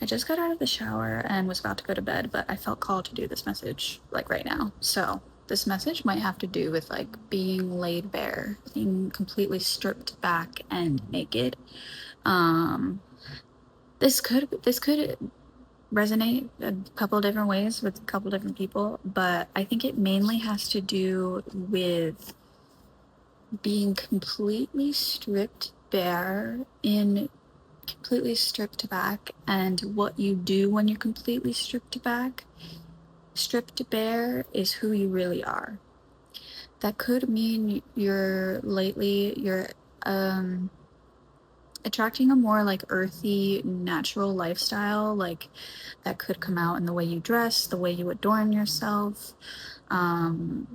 I just got out of the shower and was about to go to bed, but I felt called to do this message like right now. So this message might have to do with like being laid bare, being completely stripped back and naked. Um, this could resonate a couple different ways with a couple different people, but I think it mainly has to do with being completely stripped back, and what you do when you're completely stripped bare is who you really are. That could mean you're um attracting a more like earthy, natural lifestyle. Like that could come out in the way you dress, the way you adorn yourself, um,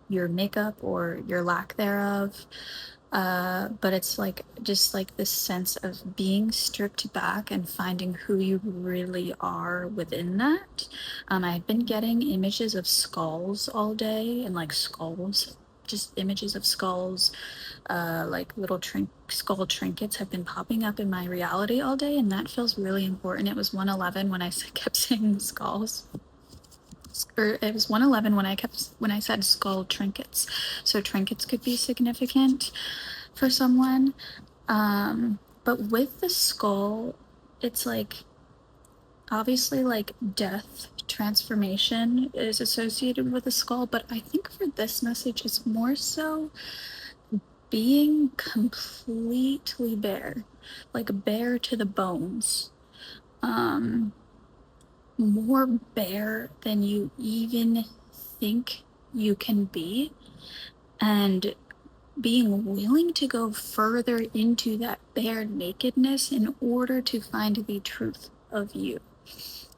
your makeup or your lack thereof. But it's like just like this sense of being stripped back and finding who you really are within that. I've been getting images of skulls all day, and like skulls, just images of skulls, like little skull trinkets have been popping up in my reality all day, and that feels really important. It was 111 when I kept saying skulls, or it was 111 when I said skull trinkets. So trinkets could be significant for someone. But with the skull, it's like obviously like death, transformation is associated with the skull, but I think for this message it's more so being completely bare, like bare to the bones. Um, More bare than you even think you can be, and being willing to go further into that bare nakedness in order to find the truth of you.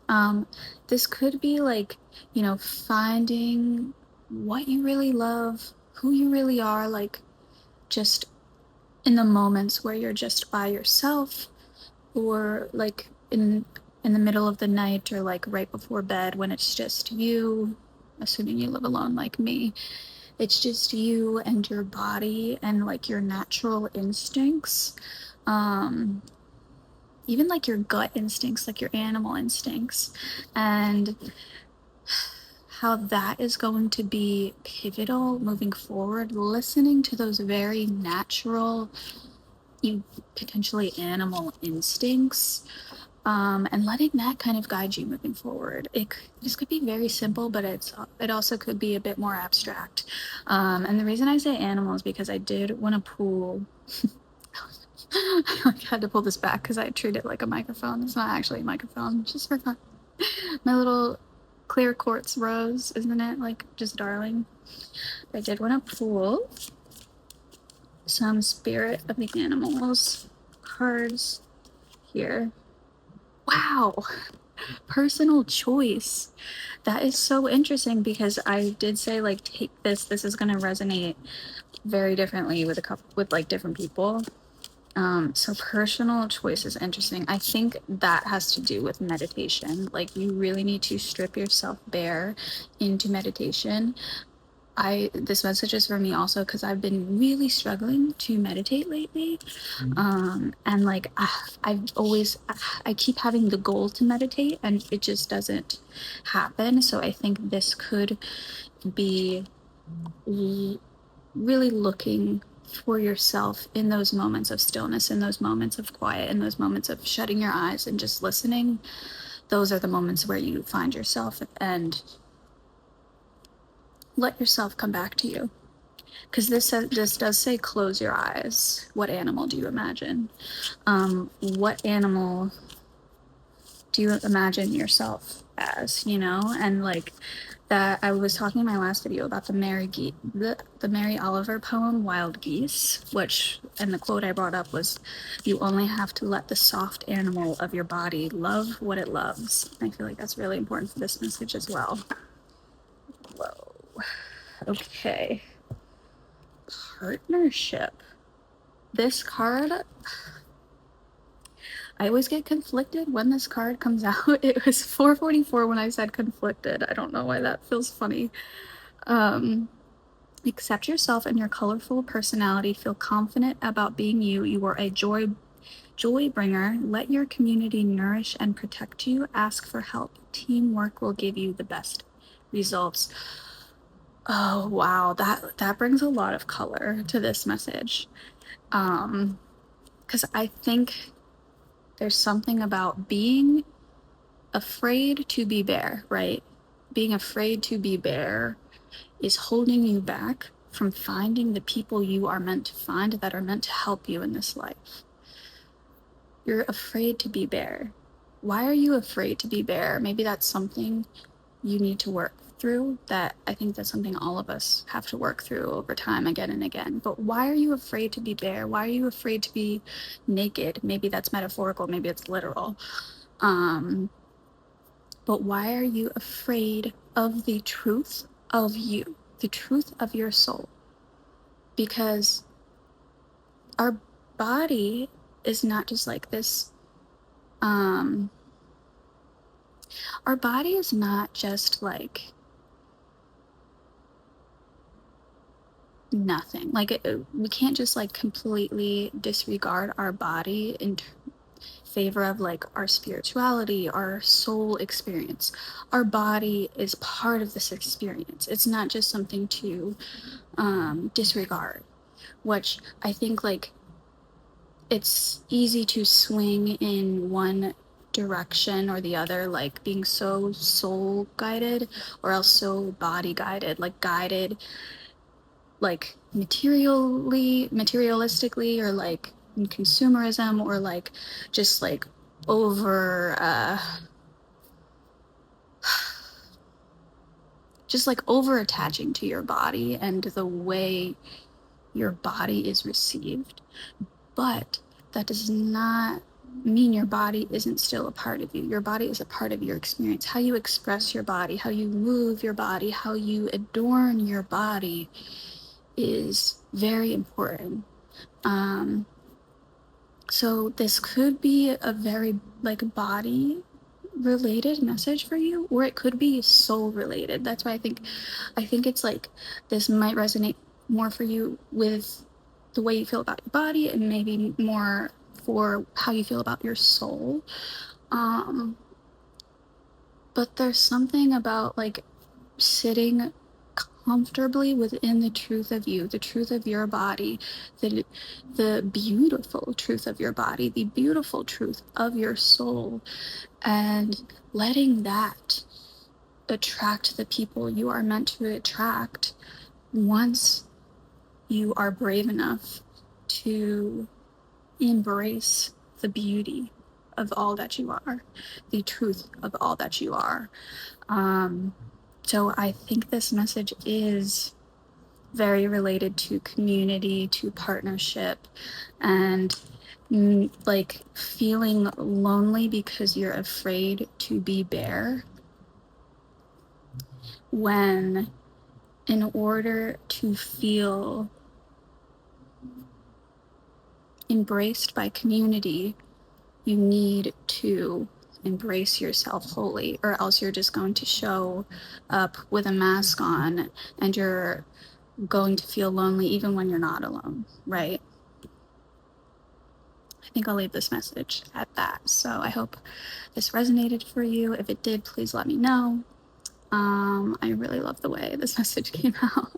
Um, this could be like, finding what you really love, who you really are, like just in the moments where you're just by yourself, or like in the middle of the night, or like right before bed when it's just you, assuming you live alone like me. It's just you and your body and like your natural instincts. Um, Even like your gut instincts, like your animal instincts, and how that is going to be pivotal moving forward. Listening to those very natural, potentially animal instincts, and letting that kind of guide you moving forward. This could be very simple, but it also could be a bit more abstract. And the reason I say animals is because I did want to pull. I had to pull this back because I treat it like a microphone. It's not actually a microphone, just for fun. My little clear quartz rose, isn't it? Like just darling. I did want to pull some spirit of the animals cards here. Wow, personal choice. That is so interesting because I did say like take this. This is gonna resonate very differently with like different people. So personal choice is interesting. I think that has to do with meditation. Like you really need to strip yourself bare into meditation. This message is for me also because I've been really struggling to meditate lately. And like I keep having the goal to meditate and it just doesn't happen. So I think this could be really looking for yourself in those moments of stillness, in those moments of quiet, in those moments of shutting your eyes and just listening. Those are the moments where you find yourself and let yourself come back to you. Because this does say close your eyes. What animal do you imagine? What animal do you imagine yourself as? And like that, I was talking in my last video about the Mary Oliver poem Wild Geese, which, and the quote I brought up was, "You only have to let the soft animal of your body love what it loves." I feel like that's really important for this message as well. Whoa. Okay. Partnership. This card, I always get conflicted when this card comes out. It was 444 when I said conflicted. I don't know why that feels funny. Accept yourself and your colorful personality. Feel confident about being you. You are a Joy bringer, let your community nourish and protect you. Ask for help. Teamwork will give you the best results. Oh wow, that brings a lot of color to this message. Because I think there's something about being afraid to be bare, right? Being afraid to be bare is holding you back from finding the people you are meant to find that are meant to help you in this life. You're afraid to be bare. Why are you afraid to be bare? Maybe that's something you need to work through. That I think that's something all of us have to work through over time again and again. But why are you afraid to be bare? Why are you afraid to be naked? Maybe that's metaphorical, maybe it's literal. But why are you afraid of the truth of you, the truth of your soul? Because our body is not just like this. Our body is not just like nothing. Like we can't just like completely disregard our body in favor of like our spirituality, our soul experience. Our body is part of this experience. It's not just something to disregard, which I think like it's easy to swing in one direction or the other, like being so soul guided or else so body guided, like guided like materialistically, or like in consumerism, or like just like over just like over attaching to your body and the way your body is received. But that does not mean your body isn't still a part of you. Your body is a part of your experience. How you express your body, how you move your body, how you adorn your body is very important. So this could be a very like body related message for you, or it could be soul related. That's why I think it's like this might resonate more for you with the way you feel about your body, and maybe more for how you feel about your soul. But there's something about like sitting comfortably within the truth of you, the truth of your body, the beautiful truth of your body, the beautiful truth of your soul, and letting that attract the people you are meant to attract once you are brave enough to embrace the beauty of all that you are, the truth of all that you are. So I think this message is very related to community, to partnership, and like feeling lonely because you're afraid to be bare, when in order to feel embraced by community, you need to embrace yourself wholly, or else you're just going to show up with a mask on and you're going to feel lonely even when you're not alone, right? I think I'll leave this message at that. So I hope this resonated for you. If it did, please let me know. I really love the way this message came out.